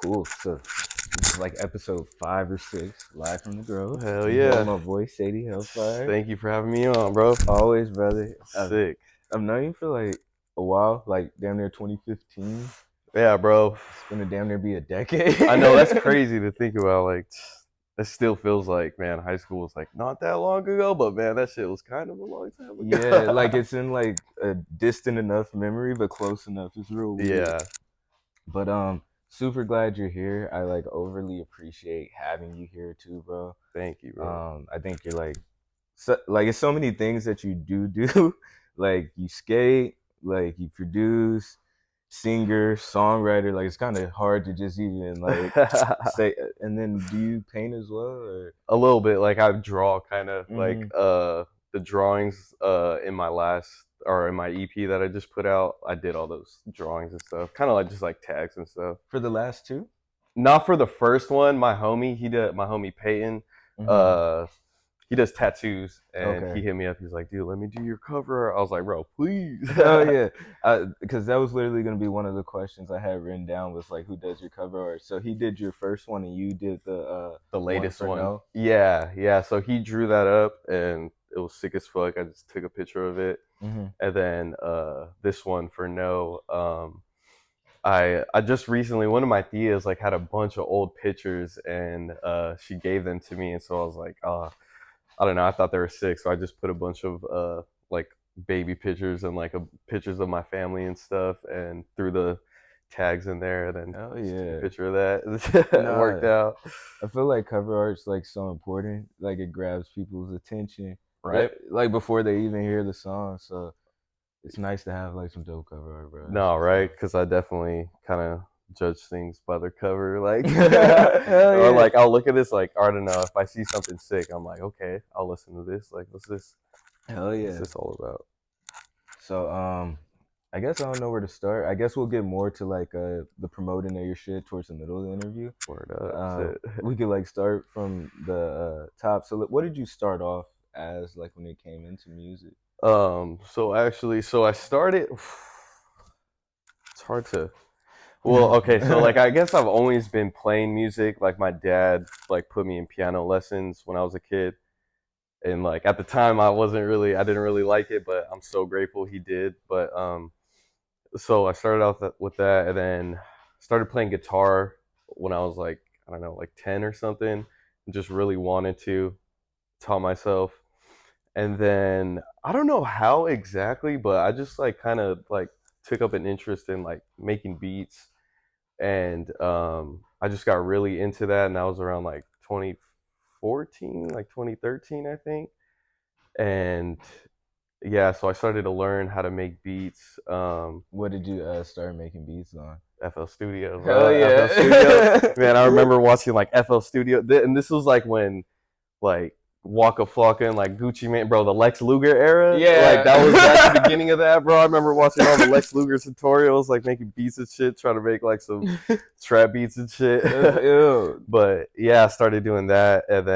Cool. So this is like episode 5 or 6, live from the Grove. Hell You heard yeah. my voice, Sadie, hellfire. Thank you for having me on, bro. Always, brother. Sick. I've known you for like a while, like damn near 2015. Yeah, bro. It's gonna damn near be a decade. I know that's crazy to think about. Like, it still feels like, man, high school was like not that long ago, but man, that shit was kind of a long time ago. Yeah, like it's in like a distant enough memory, but close enough. It's real weird. Yeah. But super glad you're here. I like overly appreciate having you here too, bro. Thank you, bro. I think you're like it's so many things that you do. Like you skate, like you produce, singer, songwriter. Like it's kind of hard to just even like say. And then do you paint as well? Or? A little bit. Like I draw, kind of like Mhm. the drawings in my last or in my EP that I just put out. I did all those drawings and stuff, kind of like just like tags and stuff. For the last two? Not for the first one. My homie Peyton. Mhm. He does tattoos, and Okay. he hit me up. He's like, "Dude, let me do your cover." I was like, "Bro, please." Oh yeah, because that was literally gonna be one of the questions I had written down was like, who does your cover art? So he did your first one, and you did the The one latest for one. No. Yeah. So he drew that up, and it was sick as fuck. I just took a picture of it, Mm-hmm. and then this one for No. I just recently, one of my tias like had a bunch of old pictures, and she gave them to me, and so I was like, oh, I don't know, I thought they were sick, so I just put a bunch of like baby pictures and like pictures of my family and stuff, and threw the tags in there, and then Oh just took a yeah. picture of that. It worked Nah, out, I feel like cover art's like so important. Like it grabs people's attention, right? like before they even hear the song. So it's nice to have like some dope cover art, bro. That's No, what's right? up. Because I definitely kind of judge things by their cover, like, Hell or yeah. like I'll look at this, like, I don't know, if I see something sick, I'm like, okay, I'll listen to this. Like, Hell what's yeah. this all about? So I guess I don't know where to start. I guess we'll get more to like the promoting of your shit towards the middle of the interview. Word But up, shit. we could like start from the top. So what did you start off as like when it came into music? So I started. It's hard to. Well, okay, so like I guess I've always been playing music. Like my dad like put me in piano lessons when I was a kid, and like at the time I didn't really like it, but I'm so grateful he did. But so I started off with that, and then started playing guitar when I was like, I don't know, like 10 or something, and just really wanted to taught myself. And then I don't know how exactly, but I just like kind of like took up an interest in like making beats, and I just got really into that, and that was around like 2014, like 2013, I think. And yeah, so I started to learn how to make beats. What did you start making beats on? FL Studio, Hell bro. FL Studio. yeah. Man, I remember watching like FL Studio, and this was like when like Waka Flocka and like Gucci Mane, bro, the Lex Luger era. Like Yeah. that's the beginning of that, bro. I remember watching all the Lex Luger tutorials, like making beats and shit, trying to make like some trap beats and shit. That's ill. But yeah, I started doing that, and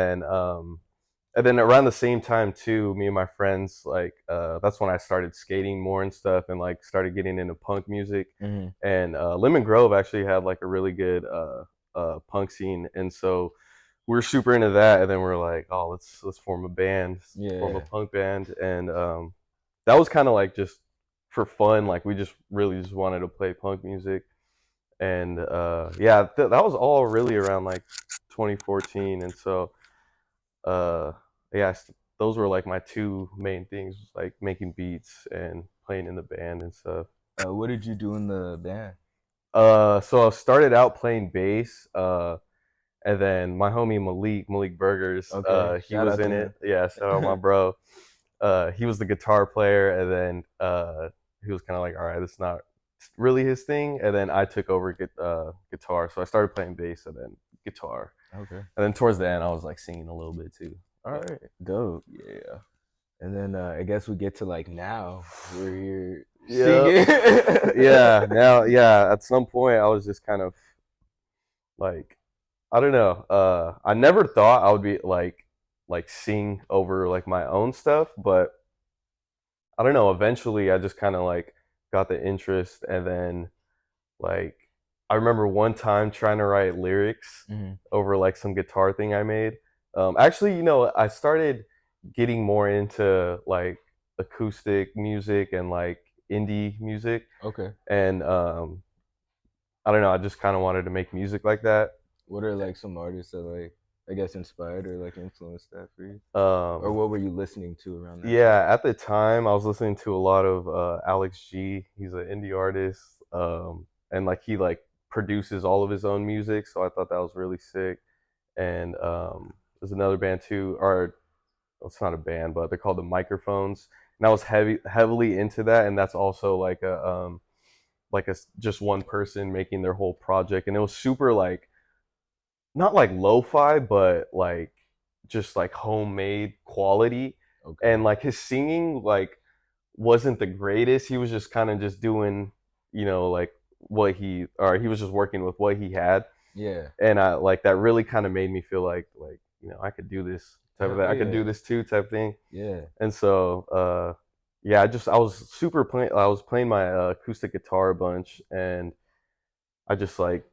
then around the same time too, me and my friends like that's when I started skating more and stuff, and like started getting into punk music. Mm-hmm. And Lemon Grove actually had like a really good punk scene, and so we were super into that. And then we're like, oh, let's form a band, form a Yeah. punk band, and that was kind of like just for fun. Like we just really just wanted to play punk music, and yeah, that was all really around like 2014, and so uh, yeah, those were like my two main things, like making beats and playing in the band and stuff. What did you do in the band? So I started out playing bass, and then my homie Malik Burgers, Okay, he shout was out to in it. him. Yeah, shout out my bro. He was the guitar player, and then he was kind of like, all right, it's not really his thing. And then I took over guitar, so I started playing bass and then guitar, Okay. and then towards the end, I was like singing a little bit too. All But right. Dope. yeah. And then I guess we get to like now where you're Yeah, singing. yeah. Now, yeah. At some point, I was just kind of like, I don't know. I never thought I would be like sing over like my own stuff, but I don't know. Eventually, I just kind of like got the interest, and then like I remember one time trying to write lyrics Mm-hmm. over like some guitar thing I made. Actually, I started getting more into like acoustic music and like indie music, Okay. and I don't know. I just kind of wanted to make music like that. What are like some artists that like I guess inspired or like influenced that for you? Or Um, what were you listening to around that time? yeah, at the time I was listening to a lot of Alex G. He's an indie artist, and like he like produces all of his own music. So I thought that was really sick. And there's another band too, or well, it's not a band, but they're called the Microphones. And I was heavily into that, and that's also like a just one person making their whole project, and it was super like not like lo-fi, but like just like homemade quality. Okay. And like his singing like wasn't the greatest. He was just kind of just doing, like he was just working with what he had. Yeah. And I like that really kind of made me feel like I could do this type of thing. Hell I could do yeah. this too type thing. Yeah. And so yeah, I was playing my acoustic guitar a bunch, and I just like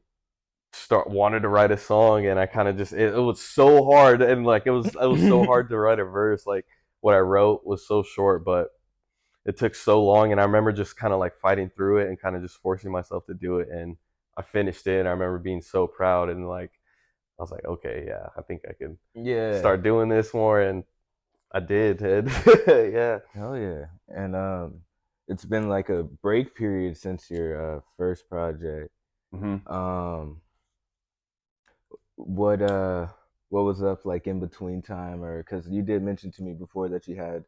start wanted to write a song, and I kind of just it was so hard, and like it was so hard to write a verse. Like what I wrote was so short, but it took so long, and I remember just kind of like fighting through it and kind of just forcing myself to do it, and I finished it, and I remember being so proud, and like I was like, okay, yeah, I think I can Yeah. start doing this more, and I did, Ted. Yeah. Hell yeah. And it's been like a break period since your first project. Hmm. Um what uh what was up like in between time, or cuz you did mention to me before that you had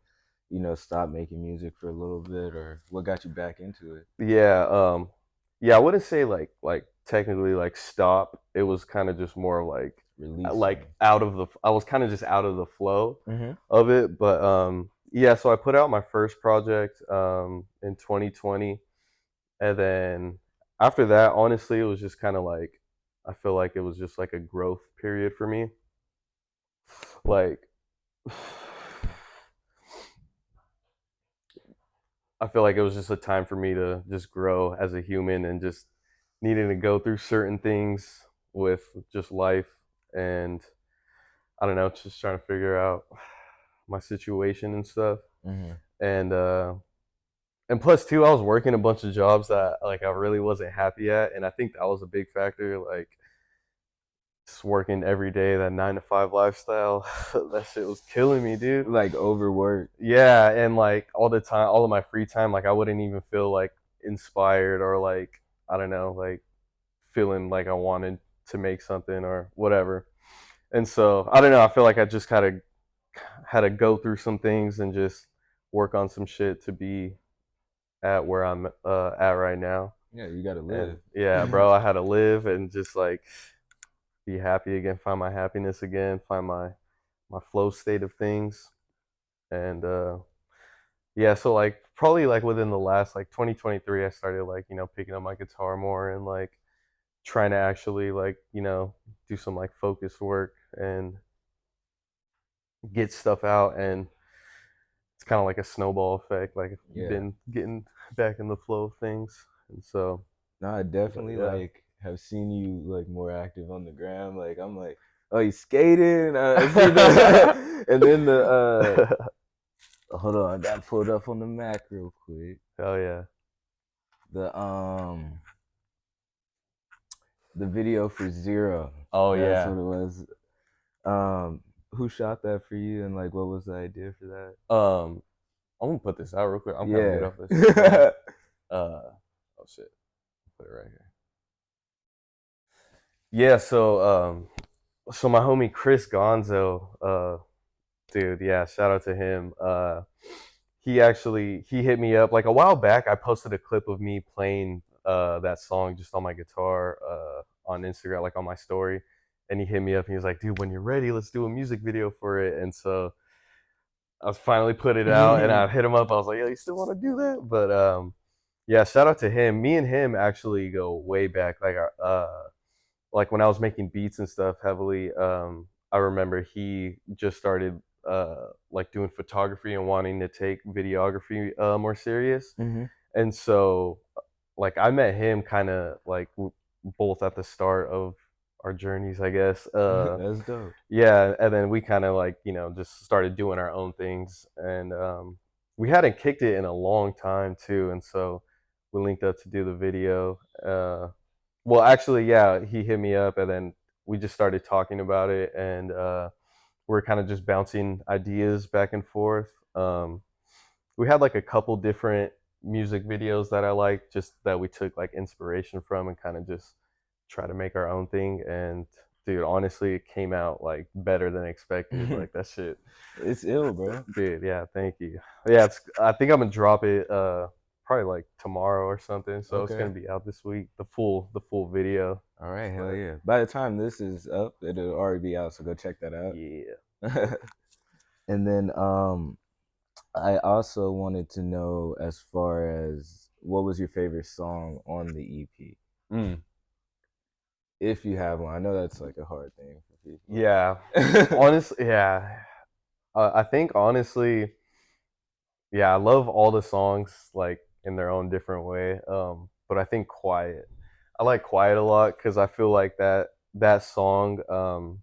stopped making music for a little bit, or what got you back into it? Yeah, yeah, I wouldn't say like technically like stop. It was kind of just more like Releasing. out of the I was kind of just out of the flow Mhm. of it, but yeah, so I put out my first project in 2020, and then after that, honestly, it was just kind of like I feel like it was just like a growth period for me. Like I feel like it was just a time for me to just grow as a human and just needing to go through certain things with just life, and I don't know, just trying to figure out my situation and stuff. Mhm. And and plus too, I was working a bunch of jobs that like I really wasn't happy at, and I think that was a big factor. Like just working every day, that 9 to 5 lifestyle, that shit was killing me, dude. Like overwork. Yeah, and like all the time, all of my free time, like I wouldn't even feel like inspired or like I don't know, like feeling like I wanted to make something or whatever. And so I don't know. I feel like I just kind of had to go through some things and just work on some shit to be at where I'm at right now. Yeah, you got to And live. yeah, bro, I had to live and just like be happy again, find my happiness again, find my flow state of things. And yeah, so like probably like within the last like 2023, I started like picking up my guitar more and like trying to actually like do some like focused work and get stuff out, and it's kind of like a snowball effect, like Yeah. been getting back in the flow of things. And so No, I but definitely yeah. like have seen you like more active on the gram. Like I'm like, oh, you skating? I see the, and then the hold on, I got pulled up on the Mac real quick. Hell yeah. The the video for Zero. Oh That's yeah. what it was. Um, who shot that for you, and like what was the idea for that? um I'm gonna put this out real quick. I'm kind of good Yeah. off this phone. Oh shit, put it right here. Yeah, so my homie Chris Gonzo, dude, yeah, shout out to him. He hit me up like a while back. I posted a clip of me playing that song just on my guitar on Instagram, like on my story, and he hit me up and he was like, "Dude, when you're ready, let's do a music video for it." And so I was finally put it out, and I hit him up. I was like, "Yo, you still want to do that?" But yeah, shout out to him. Me and him actually go way back. Like when I was making beats and stuff heavily, I remember he just started like doing photography and wanting to take videography more serious. Hmm. And so like I met him kind of like both at the start of our journeys, I guess. That's dope. Yeah, and then we kind of like just started doing our own things, and we hadn't kicked it in a long time too, and so we linked up to do the video. Well, actually, yeah, he hit me up, and then we just started talking about it, and we're kind of just bouncing ideas back and forth. We had like a couple different music videos that I like, just that we took like inspiration from and kind of just try to make our own thing. And dude, honestly, it came out like better than expected. Like that shit, It's ill, bro. dude. Yeah, thank you. Yeah, I think I'm gonna drop it probably like tomorrow or something. So it's gonna Okay. be out this week. The full video. All right, hell But yeah. By the time this is up, it'll already be out, so go check that yeah. out. And then I also wanted to know as far as what was your favorite song on the EP? Mm. If you have one. I know that's like a hard thing for Yeah. people. Honestly, yeah. I think honestly, yeah, I love all the songs like in their own different way. But I think Quiet. I like Quiet a lot because I feel like that song,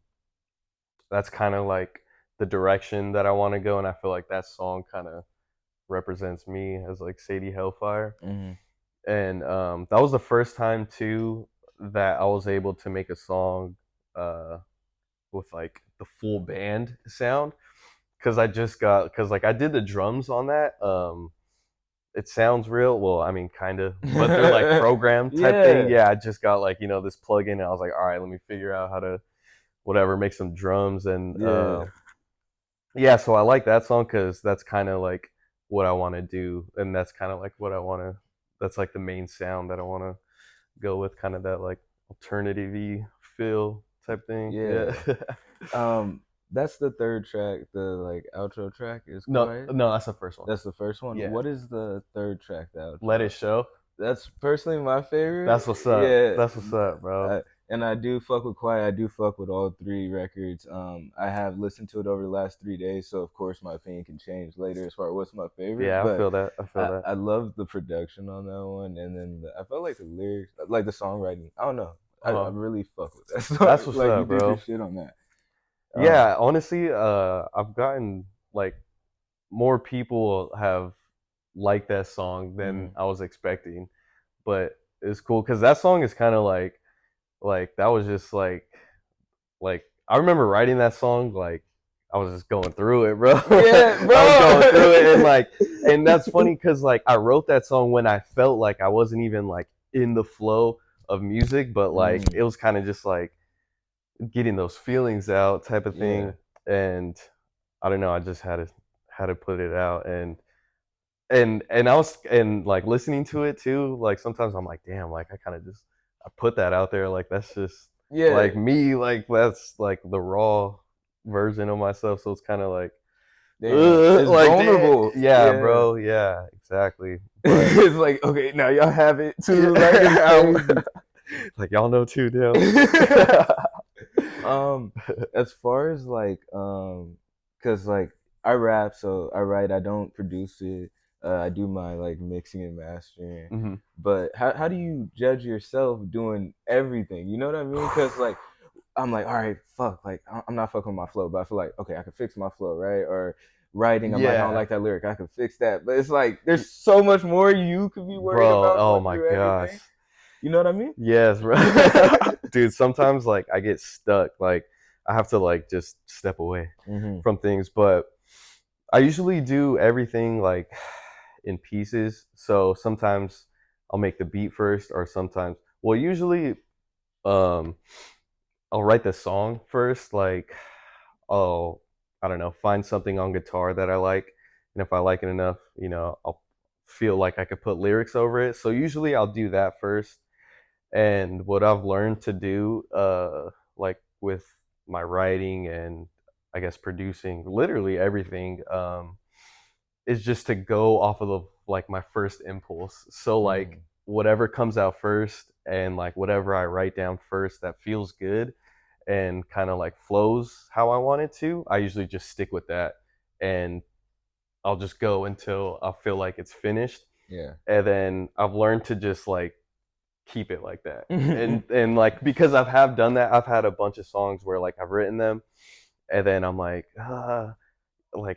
that's kind of like the direction that I want to go, and I feel like that song kind of represents me as like Sadie Hellfire. Hmm. And that was the first time too that I was able to make a song uh, with like the full band sound, because like I did the drums on that. It sounds real. Well, I mean, kind of, but they're like programmed type thing. Yeah. Yeah, I just got like this plugin, and I was like, all right, let me figure out how to whatever make some drums, and Yeah. yeah. So I like that song because that's kind of like what I want to do, and that's kind of like what I want to. That's like the main sound that I want to go with, kind of that like alternative-y feel type thing. Yeah. Yeah. Um, that's the third track. The like outro track is No, Quiet. no, that's the first one. That's the first one. Yeah. What is the third track? The Let outro. it show. That's personally my favorite. That's what's up. Yeah, That's what's up, bro. and I do fuck with Quiet. I do fuck with all three records. I have listened to it over the last 3 days, so of course my opinion can change later as far as what's my favorite. Yeah, I But feel that. I feel that. I love the production on that one, and then I felt like the lyrics, like the songwriting. I don't know. I Uh, really fuck with that that's song. what's Like you up, did your bro. shit on that. Um, Yeah, honestly, I've gotten like more people have liked that song than mm, I was expecting, but it's cool because that song is kind of like that was just like I remember writing that song like I was just going through it, bro. yeah, I was going through it, and bro. like, and that's funny because like I wrote that song when I felt like I wasn't even like in the flow of music, but like Mm, it was kind of just like getting those feelings out type of yeah, thing. And I don't know, I just had to put it out. And I was, and like listening to it too, like sometimes I'm like, damn, like I kind of just I put that out there, like that's just yeah. like me, like that's like the raw version of myself. So it's kind of Damn, it's like damn, vulnerable. yeah, Yeah. bro, yeah, exactly. But It's like, okay, now y'all have it too. Like it's yeah, crazy. like y'all know too, damn. um, as far as like, cause like I rap, so I write. I don't produce it. I do my like mixing and mastering. Mhm. But how do you judge yourself doing everything? You know what I mean? Cause like I'm like, all right, fuck, like I'm not fucking with my flow, but I feel like okay, I can fix my flow, right? Or writing, I'm like, I don't Yeah, like that lyric, I can fix that. But it's like there's so much more you could be worried bro. about Oh going my through gosh. everything. You know what I mean? Yes, bro. Dude, sometimes like I get stuck. Like I have to like just step away Hmm. from things, but I usually do everything like in pieces. So sometimes I'll make the beat first, or sometimes, well, usually um I'll write the song first. Like I'll, I don't know, find something on guitar that I like, and if I like it enough, I'll feel like I could put lyrics over it. So usually I'll do that first. And what I've learned to do, like with my writing and I guess producing, literally everything, is just to go off of like my first impulse. So like Hmm. whatever comes out first, and like whatever I write down first that feels good and kind of like flows how I want it to, I usually just stick with that, and I'll just go until I feel like it's finished. Yeah. And then I've learned to just like keep it like that. And like because I've have done that, I've had a bunch of songs where like I've written them and then I'm like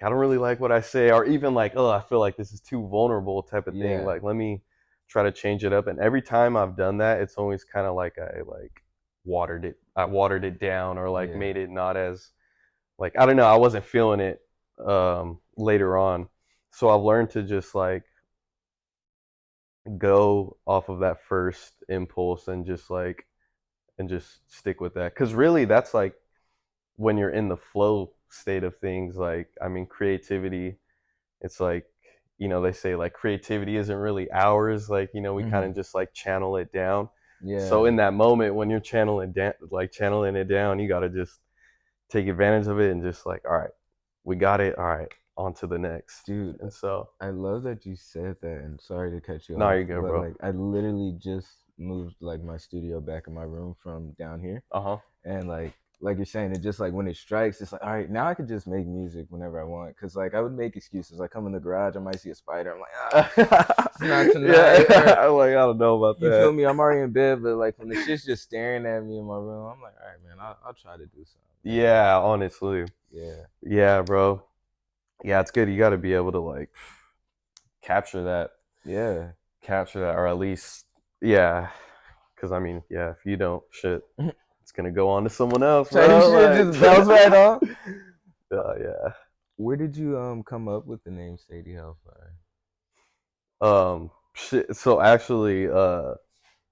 I don't really like what I say, or even like, oh, I feel like this is too vulnerable type of thing. Yeah, Like let me try to change it up. And every time I've done that, it's always kind of like I watered it down or like yeah, made it not as like I don't know, I wasn't feeling it later on. So I've learned to just like go off of that first impulse and just stick with that. Cause really that's like when you're in the flow state of things, like I mean creativity, it's like, you know, they say like creativity isn't really ours, like, you know, we kind hmm of just like channel it down. So yeah, in that moment when you're channeling it down, you gotta just take advantage of it and just like, all right, we got it, all right, on to the next. dude. And so I love that you said that, and sorry to cut you now off, you go, but bro. like I literally just moved like my studio back in my room from down here, Uh-huh. and like you're saying, it just like when it strikes, it's like all right, now I could just make music whenever I want, because like I would make excuses, like come in the garage, I might see a spider, I'm like it's not tonight, or Yeah. Like I don't know about you feel that. me, I'm already in bed, but like when the shit's just staring at me in my room, I'm like all right, man, I'll try to do something, and Yeah, honestly. yeah, Yeah, bro. Yeah, it's good. You got to be able to like capture that, yeah. or at least, yeah. Because I mean, yeah, if you don't, shit, it's gonna go on to someone else, Type bro. shit just bounce right off. Like, yeah. Where did you come up with the name Sadie Hellfire? Shit. So actually,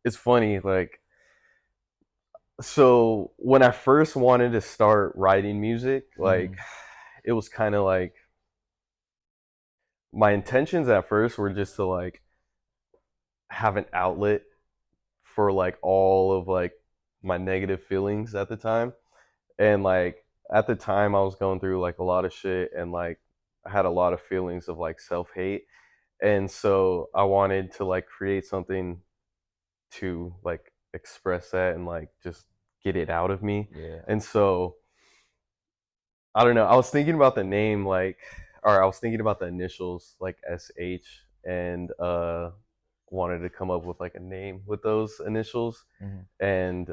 it's funny. Like, so when I first wanted to start writing music, like, Hmm it was kind of like my intentions at first were just to like have an outlet for like all of like my negative feelings at the time. And like at the time I was going through like a lot of shit and like I had a lot of feelings of like self-hate. And so I wanted to like create something to like express that and like just get it out of me. Yeah. And so I don't know, I was thinking about the name like or I was thinking about the initials like SH and wanted to come up with like a name with those initials. hmm And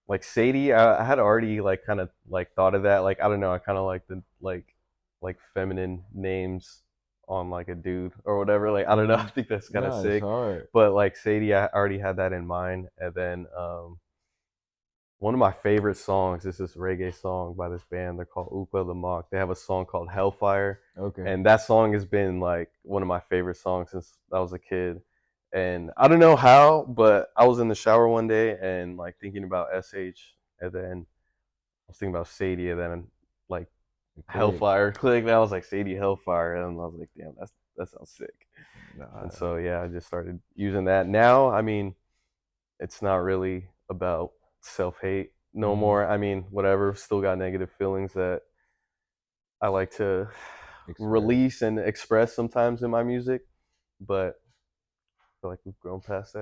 like Sadie, I had already like kind of like thought of that. Like I don't know, I kind of like the like feminine names on like a dude or whatever. Like I don't know, I hmm think that's kind of No, it's sick. hard. But like Sadie, I already had that in mind. And then one of my favorite songs is this reggae song by this band. They're called Ukla the Mock. They have a song called Hellfire, Okay. and that song has been like one of my favorite songs since I was a kid. And I don't know how, but I was in the shower one day and like thinking about SH, and then I was thinking about Sadie, and then like Click. Hellfire clicked. And I was like Sadie Hellfire, and I was like, damn, that sounds sick. And Nah. so yeah, I just started using that. Now, I mean, it's not really about self hate no hmm more. I mean, whatever. Still got negative feelings that I like to Express. release and express sometimes in my music, but I feel like we've grown past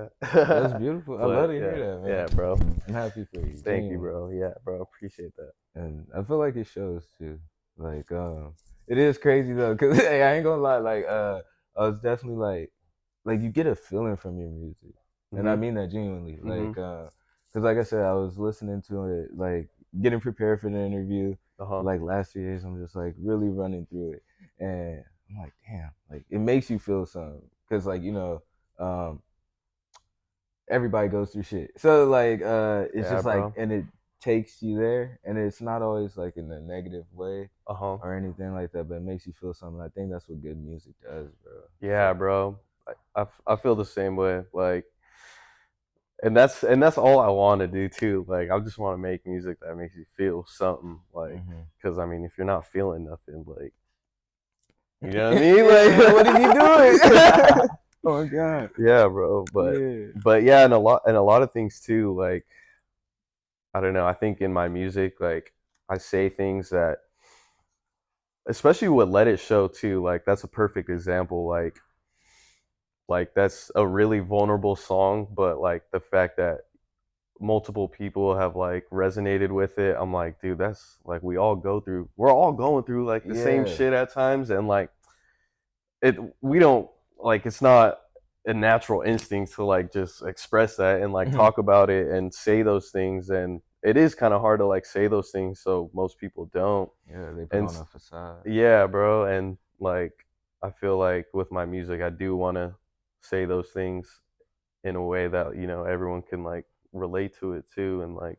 That's that. beautiful. I love But to hear yeah, that, yeah, man. bro. I'm happy for you, Thank you, genuinely. bro. Yeah, bro. Appreciate that. And I feel like it shows too. Like, it is crazy though, cause hey, I ain't gonna lie. Like, I was definitely like you get a feeling from your music, and I Mhm. mean that genuinely. Mhm. Like, cause like I said, I was listening to it, like getting prepared for the interview, Uh huh. like last few days. I'm just like really running through it, and I'm like, damn, like it makes you feel something, cause like um, everybody goes through shit. So like it's Yeah, just like bro. and it takes you there and it's not always like in a negative way Uh huh. or anything like that, but it makes you feel something. I think that's what good music does, bro. Yeah, So bro. I feel the same way. Like, and that's all I want to do too. Like, I just want to make music that makes you feel something. Like, hmm because I mean, if you're not feeling nothing, like, you know what I mean? yeah, what are you Like, doing? Oh my god. yeah, bro. Yeah. But yeah, and a lot of things too. Like, I don't know. I think in my music, like, I say things that, especially with Let It Show too. Like, that's a perfect example. Like that's a really vulnerable song, but like the fact that multiple people have like resonated with it, I'm like, dude, that's like we're all going through like the same Yeah. shit at times, and like it we don't like it's not a natural instinct to like just express that and like talk about it and say those things, and it is kind of hard to like say those things, so most people don't. Yeah, they put And on a facade. yeah, bro, and like I feel like with my music I do want to say those things in a way that, you know, everyone can like relate to it too, and like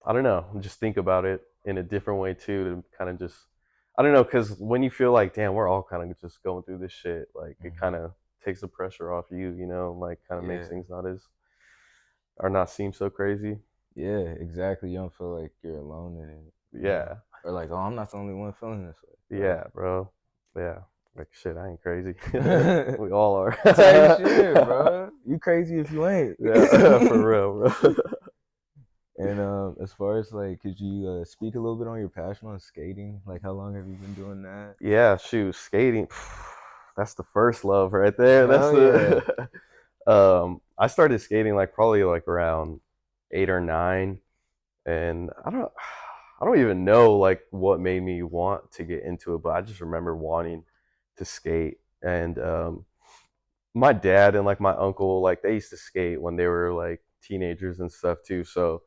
I don't know, just think about it in a different way too, to kind of just, I don't know, because when you feel like, damn, we're all kind of just going through this shit, like it kind Hmm. of takes the pressure off you, you know, like kind of makes Yeah, things not as, or not seem so crazy. yeah, exactly. You don't feel like you're alone in it, you know, Yeah, or like, oh, I'm not the only one feeling this yeah, bro. Yeah, like shit, I ain't crazy. way, We all are. bro. Type shit, bro. You crazy if you ain't. Yeah, for real, bro. And as far as like, could you speak a little bit on your passion on skating? Like, how long have you been doing that? Yeah, shoot, skating. That's the first love right there. That's Hell yeah. the. I started skating like probably like around 8 or 9, and I don't even know like what made me want to get into it, but I just remember wanting to skate. And my dad and like my uncle, like they used to skate when they were like teenagers and stuff too. So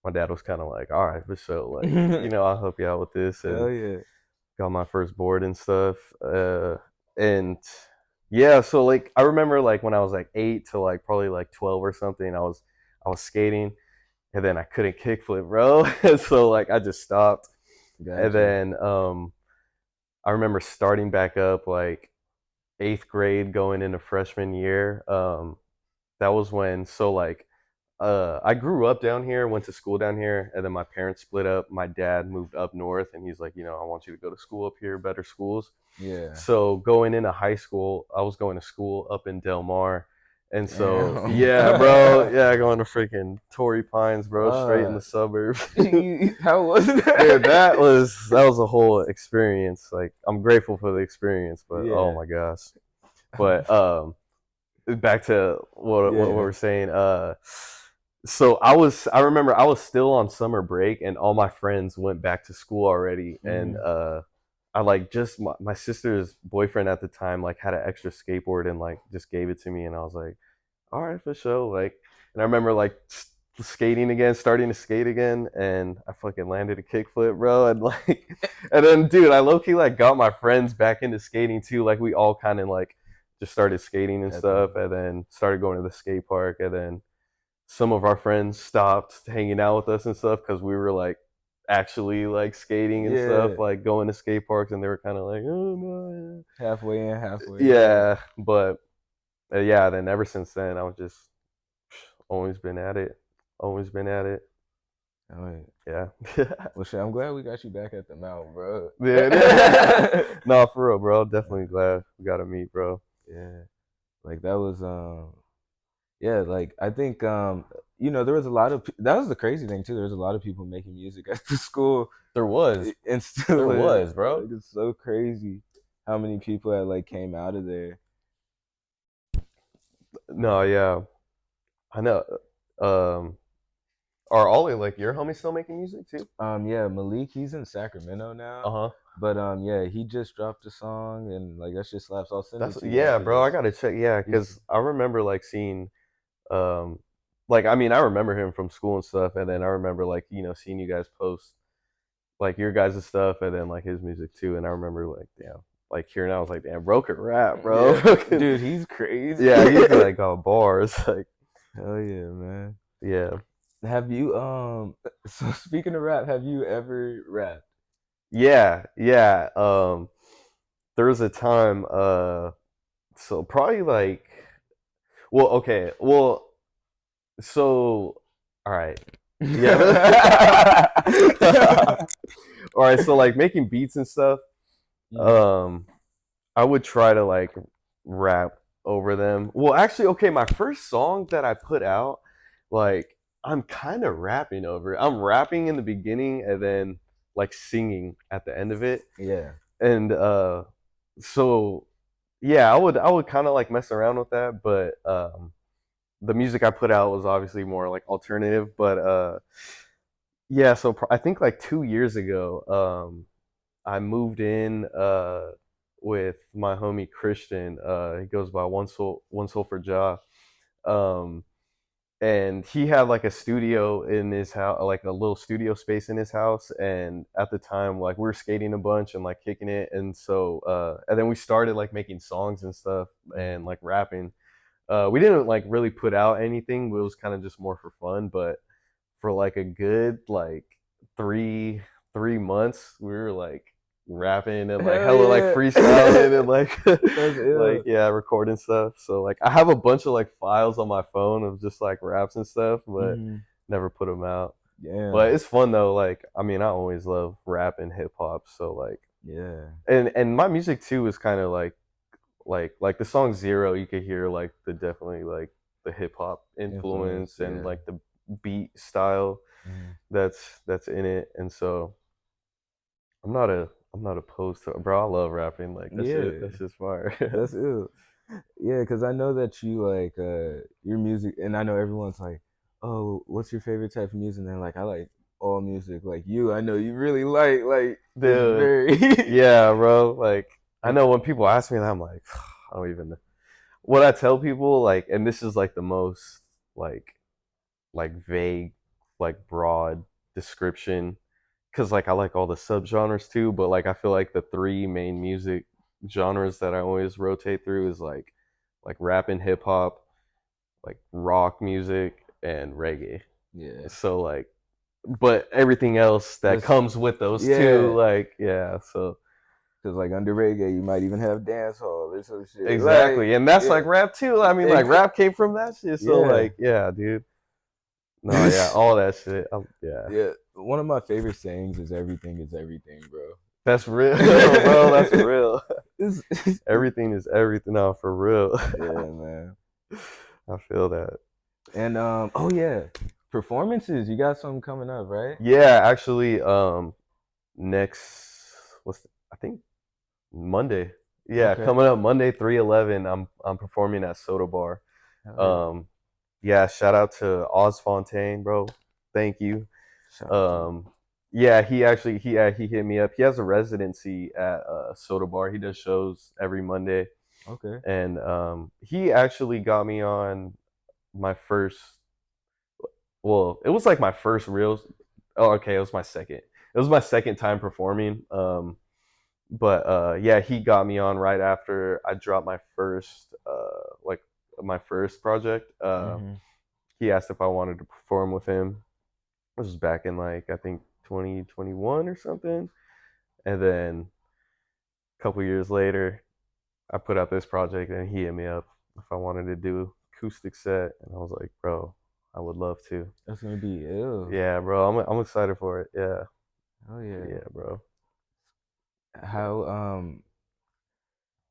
my dad was kind of like, all right, for sure, like, you know, I'll help you out with this, and Hell yeah. got my first board and stuff. And yeah, so like I remember like when I was like 8 to like probably like 12 or something, I was skating, and then I couldn't kickflip, bro. So like I just stopped. And Gotcha. then I remember starting back up like 8th grade going into freshman year. That was when, so like I grew up down here, went to school down here, and then my parents split up. My dad moved up north, and he's like, you know, I want you to go to school up here, better schools. Yeah. So going into high school, I was going to school up in Del Mar, and so Damn. yeah, bro, yeah, going to freaking Torrey Pines, bro, straight in the Fuck. suburbs. How was Dude, that? that was a whole experience. Like I'm grateful for the experience, but oh Yeah. my gosh. But back to what Yeah. we're saying. So I remember I was still on summer break, and all my friends went back to school already, and Hmm. I like just my sister's boyfriend at the time like had an extra skateboard and like just gave it to me, and I was like, all right, for sure. Like, and I remember like skating again, starting to skate again, and I fucking landed a kickflip, bro, and like, and then dude, I low key like got my friends back into skating too. Like we all kind of like just started skating and That's what. stuff, and then started going to the skate park, and then some of our friends stopped hanging out with us and stuff because we were like actually like skating and stuff, Yeah. like going to skate parks, and they were kind of like, oh no, Halfway in, halfway out. yeah, but yeah, then ever since then, I was just always been at it, always been at it. Oh, yeah. Yeah, Well, shit, I'm glad we got you back at the mount, bro. yeah. No, for real, bro. Definitely glad we got to meet, bro. Yeah. Like that was yeah, like I think there was a lot of that was the crazy thing too. There was a lot of people making music at the school There was, and still there was, bro. like it's so crazy how many people had like came out of there. No, yeah, I know. Um, are all like your homies still making music too? Yeah, Malik, he's in Sacramento now. Uh huh. But yeah, he just dropped a song and like that shit slaps. I'll send it That's to you yeah, after bro. I this. gotta check. Yeah, He's because I remember like seeing, um, like I mean, I remember him from school and stuff, and then I remember like seeing you guys post like your guys' stuff, and then like his music too. And I remember like damn, like hearing, I was like damn, bro could rap, bro. yeah, Bro could- dude, he's crazy. yeah, he's like got bars, like Hell yeah, man. yeah, Have you so speaking of rap, have you ever rapped? yeah, yeah. There was a time, so probably like, well, okay, well, so all right, yeah. All right, so like making beats and stuff, Mhm. um I would try to like rap over them. Well, actually, okay, my first song that I put out, like I'm kind of rapping over it. I'm rapping in the beginning and then like singing at the end of it. Yeah. And so yeah, I would kind of like mess around with that, but the music I put out was obviously more like alternative, but yeah, so I think like 2 years ago, I moved in with my homie Christian. He goes by One Soul for Jah. Um, and he had like a studio in his house, like a little studio space in his house. And at the time, like we were skating a bunch and like kicking it, and so and then we started like making songs and stuff and like rapping. We didn't like really put out anything. It was kind of just more for fun, but for like a good like three 3 months, we were like rapping and like Hell hella like yeah. freestyling and like That's like ill. yeah, recording stuff. So like I have a bunch of like files on my phone of just like raps and stuff, but Hmm. never put them out. But Damn. it's fun though. Like I mean, I always love rap and hip hop. So like Yeah. and my music too is kind of like the song Zero. You could hear like the definitely like the hip hop Influence. influence and Yeah. like the beat style Hmm. that's in it. And so I'm not opposed to it. Bro, I love rapping. Like Yeah. that's just fire. That's ill. Yeah, because I know that you like your music, and I know everyone's like, "Oh, what's your favorite type of music?" And they're like, "I like all music." Like you, I know you really like it's Dude, very yeah, bro. Like I know when people ask me that, I'm like, I don't even know. What I tell people, like, and this is like the most like vague, like broad description, because like I like all the subgenres too, but like I feel like the three main music genres that I always rotate through is like rap and hip hop, like rock music and reggae. yeah. So like, but everything else that That's comes with those two, yeah. like yeah, so Because like under reggae, you might even have dance hall or some shit. Like exactly, and that's yeah, like rap too. I mean, like rap came from that shit, so yeah. like yeah, dude. No, yeah, all that shit. Yeah, Yeah. One of my favorite sayings is "Everything is everything, bro." that's real, bro. That's real. It's- Everything is everything now for real. yeah, man. I feel that. And oh yeah, performances. You got something coming up, right? Yeah, actually, next I think Monday. Yeah, Okay. coming up Monday, 3/11. I'm performing at Soda Bar. Hell yeah. Um, yeah, shout out to Oz Fontaine, bro. Thank you. Shout out to you. Um, yeah, he actually he hit me up. He has a residency at Soda Bar. He does shows every Monday, Okay. and he actually got me on my first. Well, it was like my first real. Oh, okay, it was my second. It was my second time performing. But yeah, he got me on right after I dropped my first like my first project. Hmm. He asked if I wanted to perform with him. This was back in like I think 2021 or something. And then a couple years later, I put out this project and he hit me up if I wanted to do acoustic set, and I was like, bro, I would love to. That's gonna be ill. Yeah, bro, I'm excited for it. Yeah, Oh yeah. yeah, bro. Yeah. How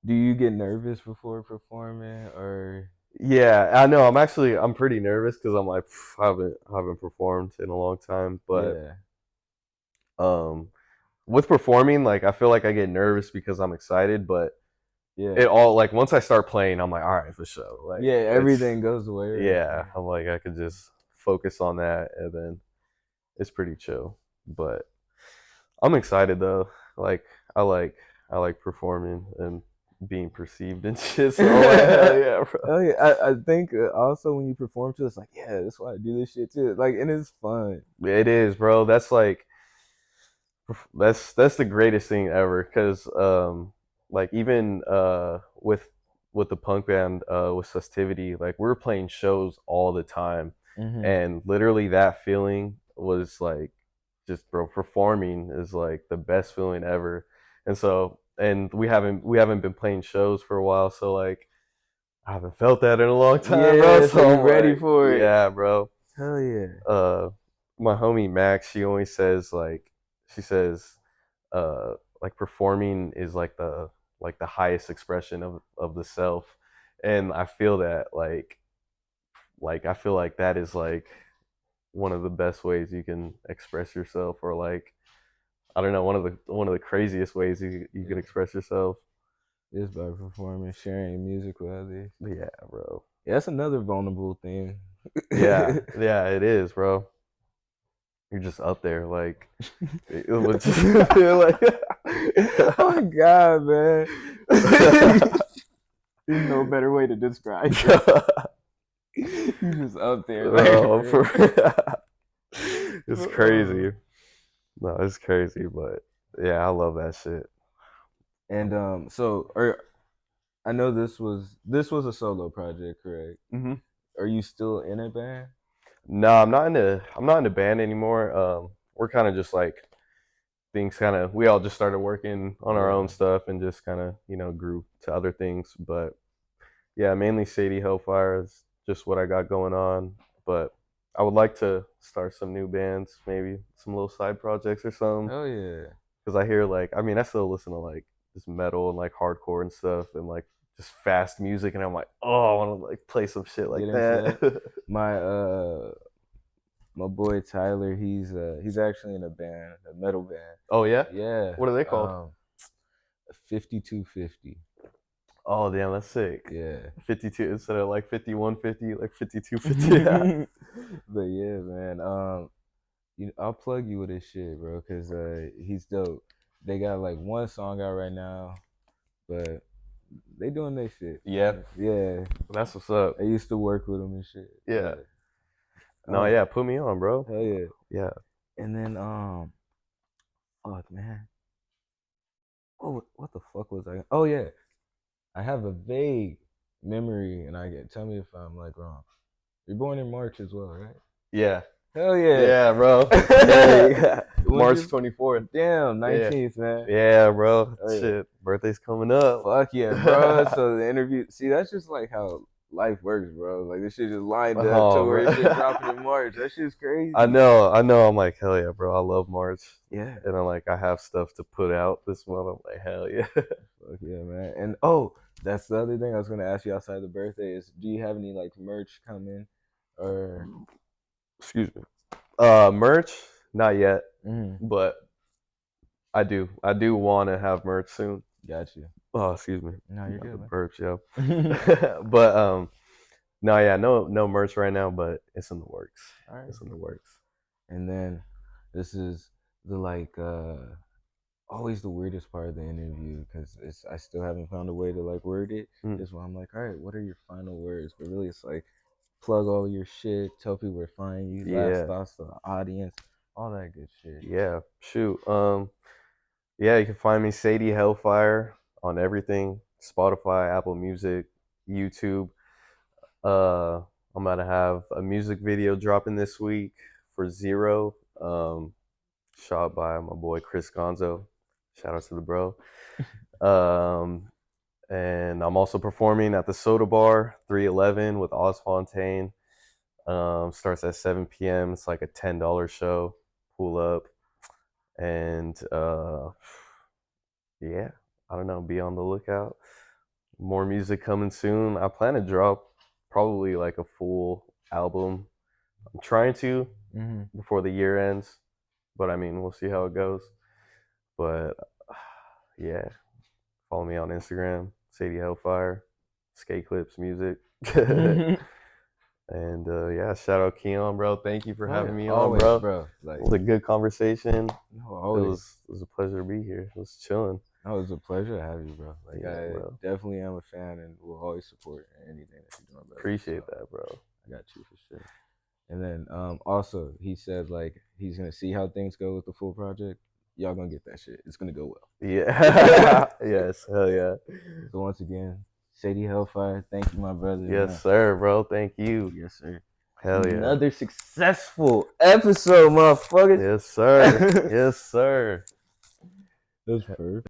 do you get nervous before performing or Yeah, I know. I'm pretty nervous because I'm like I haven't performed in a long time. But yeah. um, with performing, like I feel like I get nervous because I'm excited. But Yeah. it all like once I start playing, I'm like, all right, for sure. Like Yeah, it's everything goes away right yeah. there. I'm like I could just focus on that, and then it's pretty chill. But I'm excited though. Like I like I like performing and being perceived and shit. So I'm like hell yeah, bro. Oh yeah, I think also when you perform too, it's like, yeah, that's why I do this shit too. Like, and it's fun. It is, bro. That's like that's the greatest thing ever because like even with the punk band with Festivity, like we were playing shows all the time, Hmm. and literally that feeling was like just bro, performing is like the best feeling ever. And so and we haven't been playing shows for a while, so like I haven't felt that in a long time, bro. Yeah, so So you I'm ready like for it? yeah, bro. Hell yeah. uh my homie Max, she always says like she says like performing is like the highest expression of the self. And I feel that like I feel like that is like one of the best ways you can express yourself, or like I don't know, one of the craziest ways you can Yeah, express yourself. just by performing, sharing music with others. Yeah, bro. Yeah, that's another vulnerable thing. Yeah, yeah, it is, bro. You're just up there like it would just feel like Oh my god, man. There's no better way to describe it. He's just up there. Oh, Like, it's crazy. No, it's crazy, but yeah, I love that shit. and so I know this was a solo project, correct? Mm-hmm. Are you still in a band? No, I'm not in a band anymore. We're kind of just like things kind of we all just started working on our own Yeah. stuff and just kind of grew to other things. But yeah, mainly Sadie Hellfire is just what I got going on. But I would like to start some new bands, maybe some little side projects or something. Oh yeah. Because I hear I still listen to like just metal and like hardcore and stuff and like just fast music, and I'm like, oh, I want to like play some shit like Get into that. that. My boy Tyler, he's actually in a band, a metal band. Oh yeah, Yeah. what are they called? 5250. Oh damn, that's sick. Yeah. 52 instead of like 5150, like 5250. But yeah, man. I'll plug you with his shit, bro, cause he's dope. They got like one song out right now, but they doing their shit. Yeah, Yeah. that's what's up. I used to work with them and shit. Yeah. No, yeah, put me on, bro. Hell yeah. Yeah. And then fuck man. Oh, what the fuck was I? Oh yeah, I have a vague memory, and tell me if I'm like wrong. You're born in March as well, right? Yeah. Hell yeah. Yeah, bro. Yeah. March 24th. Damn, 19th, man. Yeah, bro. Oh, yeah. Shit, birthday's coming up. Fuck yeah, bro. So the interview, see, that's just like how life works, bro. Like this shit just lined up to where shit dropping in March. That shit's crazy. I know. I'm like, hell yeah, bro. I love March. Yeah. And I'm like, I have stuff to put out this month. I'm like, hell yeah. Fuck yeah, man. And that's the other thing I was gonna ask you outside the birthday is, do you have any like merch coming or? Excuse me. Merch, not yet, but I do want to have merch soon. Got you. Oh, excuse me. No, you're good, man. Burps, yeah. But no, yeah, no merch right now, but it's in the works. All right. It's in the works. And then this is the like always the weirdest part of the interview because I still haven't found a way to like word it. Is why I'm like, all right, what are your final words? But really, it's like plug all your shit, tell people where to find you, last thoughts to the audience, all that good shit. Yeah, shoot. Yeah, you can find me Sadie Hellfire on everything: Spotify, Apple Music, YouTube. I'm gonna have a music video dropping this week for Zero, shot by my boy Chris Gonzo. Shout out to the bro. And I'm also performing at the Soda Bar 311 with Oz Fontaine. Starts at 7 p.m. It's like a $10 show. Pull up. And yeah, I don't know. Be on the lookout. More music coming soon. I plan to drop probably like a full album. I'm trying to before the year ends, but I mean, we'll see how it goes. But yeah, follow me on Instagram, Sadie Hellfire, Skate Clips Music. And yeah, shout out Keon, bro. Thank you for having me on, bro. Like, it was a good conversation. It was a pleasure to be here. It was chilling. No, it was a pleasure to have you, bro. Like, yeah, I definitely am a fan and will always support anything that you're doing, bro. Appreciate that, bro. I got you for sure. And then also, he said like he's gonna see how things go with the full project. Y'all gonna get that shit. It's gonna go well. Yeah. Yes. Hell yeah. So once again, Sadie Hellfire, thank you, my brother. Yes, sir, bro. Thank you. Yes, sir. Hell yeah. Another successful episode, motherfuckers. Yes, sir. Yes, sir. That's perfect.